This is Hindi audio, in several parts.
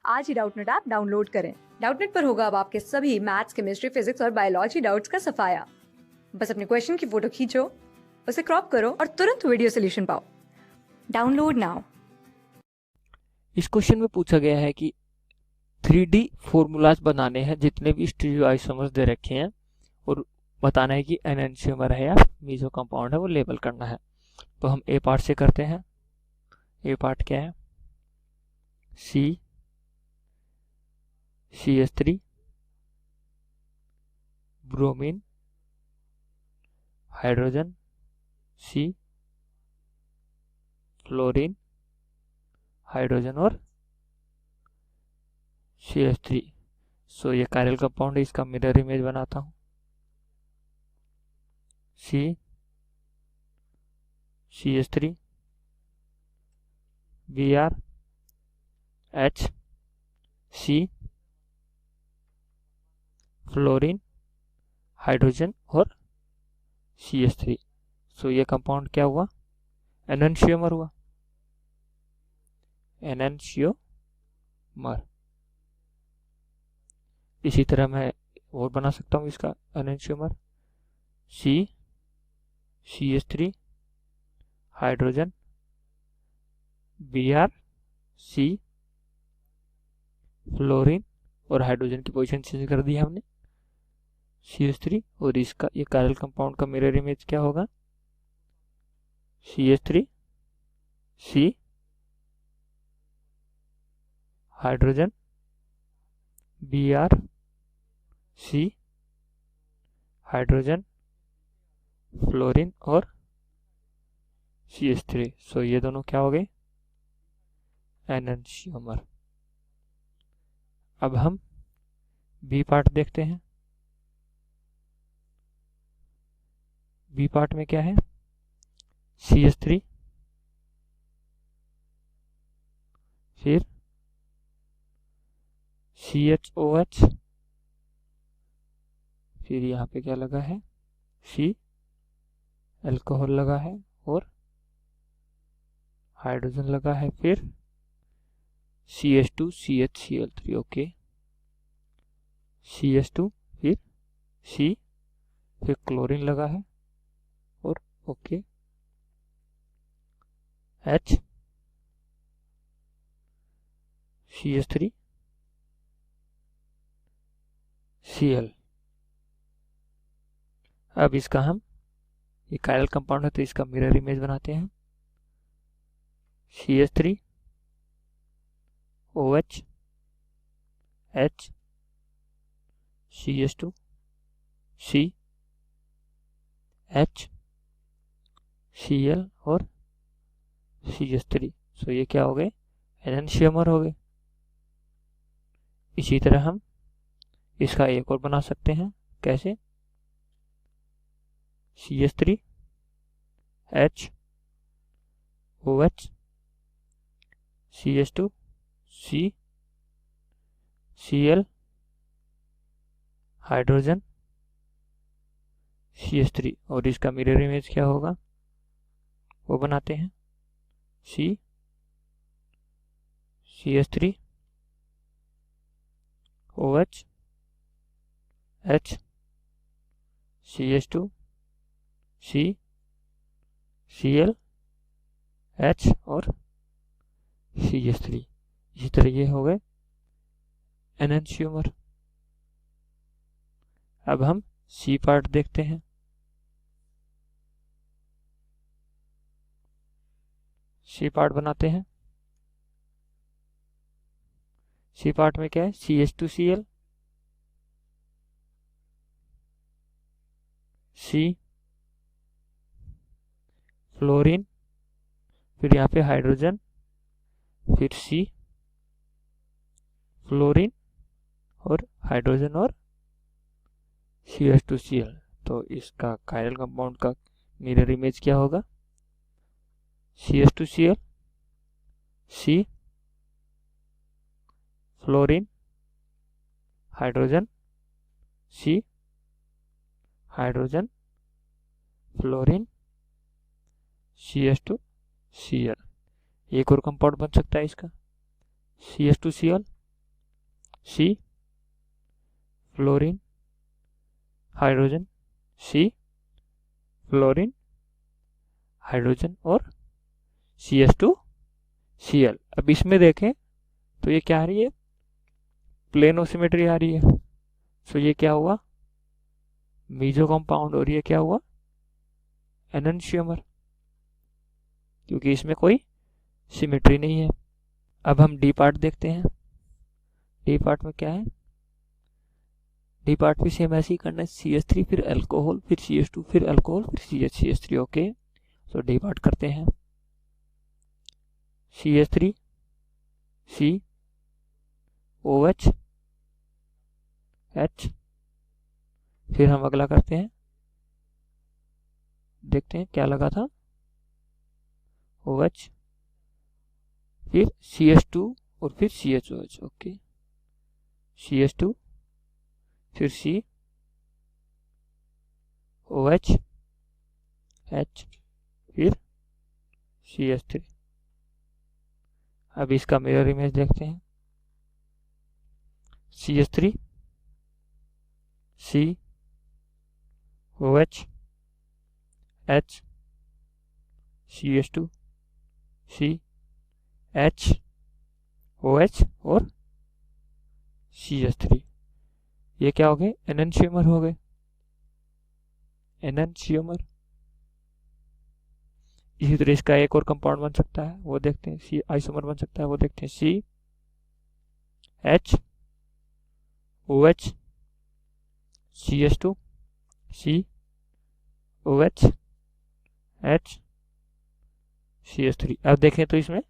आज ही डाउटनेट ऐप डाउनलोड करें। डाउटनेट पर होगा अब आपके सभी मैथ्स, केमिस्ट्री, फिजिक्स और बायोलॉजी डाउट्स का सफाया। बस अपने क्वेश्चन की फोटो खींचो, उसे क्रॉप करो और तुरंत वीडियो सोल्यूशन पाओ। Download now. इस क्वेश्चन में पूछा गया है कि 3D फॉर्मूलाज बनाने हैं जितने भी स्टीरियो आइसोमर्स दे रखे हैं और बताना है कि एनंशियोमर है या मीजो कंपाउंड है, वो लेबल करना है। तो हम ए पार्ट से करते हैं। ए पार्ट क्या है? CH3 bromine, hydrogen, C fluorine, hydrogen और CH3। सो ये कायरल कंपाउंड है, इसका मिरर इमेज बनाता हूँ। CH3 Br H C fluorine, hydrogen और CH3। सो ये कंपाउंड क्या हुआ? एनंशियोमर हुआ। एनंशियोमर। इसी तरह मैं और बना सकता हूँ इसका एनंशियोमर। CH3 hydrogen, Br C fluorine और हाइड्रोजन की पोजीशन चेंज कर दी हमने CH3। और इसका ये कायरल कंपाउंड का मिरर इमेज क्या होगा? CH3 C hydrogen, Br C hydrogen, fluorine और CH3। सो ये दोनों क्या हो गए? एनंशियोमर। अब हम बी पार्ट देखते हैं। बी पार्ट में क्या है? CH3 फिर CHOH, फिर यहाँ पे क्या लगा है? C अल्कोहल लगा है और हाइड्रोजन लगा है, फिर CH2 CHCl3। ओके, CH2 फिर C फिर क्लोरीन लगा है और ओके H CH3 Cl। अब इसका हम, ये कायरल कंपाउंड है तो इसका मिरर इमेज बनाते हैं। CH3 OH H CH2 C H Cl और CH3। सो ये क्या हो गए? एनंशियोमर हो गए। इसी तरह हम इसका एक और बना सकते हैं। कैसे? CH3 H OH CH2 C Cl hydrogen CH3 और इसका मिरर इमेज क्या होगा वो बनाते हैं। CH3 OH H CH2 C Cl H और CH3। इसी तरह ये हो गए एनंशियोमर। अब हम सी पार्ट देखते हैं। सी पार्ट बनाते हैं। सी पार्ट में क्या है? CH2Cl C फ्लोरीन, फिर यहाँ पे हाइड्रोजन, फिर C फ्लोरीन और हाइड्रोजन और CH2Cl। तो इसका कायरल कंपाउंड का मिरर इमेज क्या होगा? CH2Cl C fluorine, hydrogen C hydrogen, fluorine CH2Cl। एक और कंपाउंड बन सकता है इसका CH2Cl सी फ्लोरीन हाइड्रोजन, सी फ्लोरीन हाइड्रोजन और CH2Cl। अब इसमें देखें तो ये क्या आ रही है, प्लेन ऑसिमेट्री आ रही है। सो ये क्या हुआ, मीजो कंपाउंड, और ये क्या हुआ, एनंशियोमर, क्योंकि इसमें कोई सिमेट्री नहीं है। अब हम डी पार्ट देखते हैं। डी पार्ट में क्या है, डी पार्ट भी सेम ऐसे ही करना है, CH3 फिर अल्कोहल फिर CH2 फिर अल्कोहल फिर CH3। ओके, सो डी पार्ट करते हैं। CH3 C OH H, फिर हम अगला करते हैं, देखते हैं क्या लगा था, OH फिर CH2 और फिर CHOH। ओके, CH2 फिर C OH H फिर CH3। अब इसका मिरर इमेज देखते हैं। CH3 C OH H CH2 C H OH और CH3। ये क्या हो गए, एनंशियोमर हो गए, एनंशियोमर। इसी तरह इसका एक और कंपाउंड बन सकता है, वो देखते हैं। सी आइसोमर बन सकता है, वो देखते हैं। CH OH CH2 C OH H CH3। अब देखें तो इसमें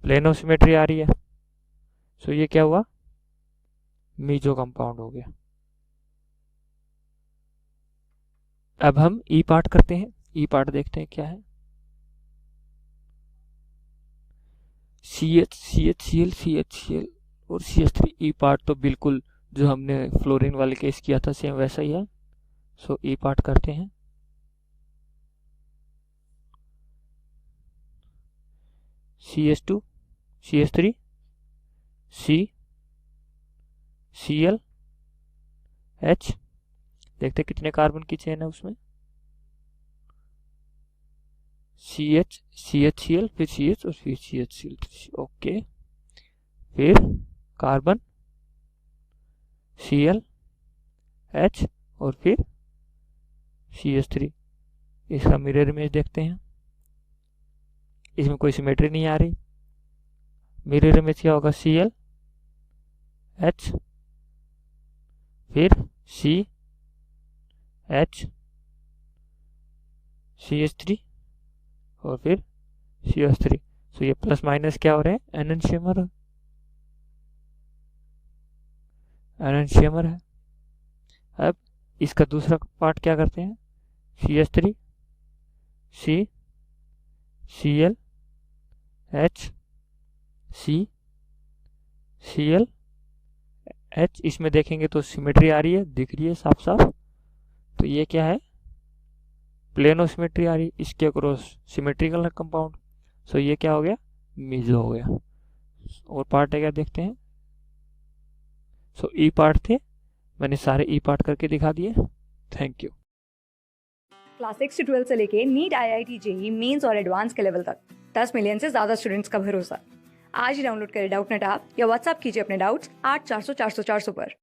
प्लेन ऑफ सिमेट्री आ रही है। सो ये क्या हुआ, मीजो कंपाउंड हो गया। अब हम ई पार्ट करते हैं। ई पार्ट देखते हैं क्या है, CH CHCl और CH3। ई पार्ट तो बिल्कुल जो हमने फ्लोरीन वाले केस किया था सेम वैसा ही है। सो ई पार्ट करते हैं। CH2 CH3 C Cl H, देखते कितने कार्बन की चेन है उसमें, CH CHCl फिर CH और फिर CHCl। ओके, फिर कार्बन Cl H और फिर CH3। इसका मिरर इमेज देखते हैं। इसमें कोई सिमेट्री नहीं आ रही। मिरर इमेज क्या होगा, Cl H फिर C H CH3 और फिर CH3। तो ये प्लस माइनस क्या हो रहे हैं, एनंशियोमर, एनंशियोमर है। अब इसका दूसरा पार्ट क्या करते हैं, CH3 C Cl H C Cl H। इसमें देखेंगे तो सिमेट्री आ रही है, दिख रही है साफ साफ। तो ये क्या है, प्लेनो सिमेट्री आ रही है, इसके अक्रॉस सिमेट्रिकल कंपाउंड। सो ये क्या हो गया, मीजो हो गया। और पार्ट है क्या देखते हैं। सो ई पार्ट थे, मैंने सारे ई पार्ट करके दिखा दिए। Thank you. क्लास 6 से 12 से लेके नीट IIT JEE मेंस और एडवांस के लेवल तक 10 मिलियन से ज्यादा स्टूडेंट्स का भरोसा। आज ही डाउनलोड करें डाउटनेट ऐप या व्हाट्सएप कीजिए अपने डाउट्स 8400 400 400 पर।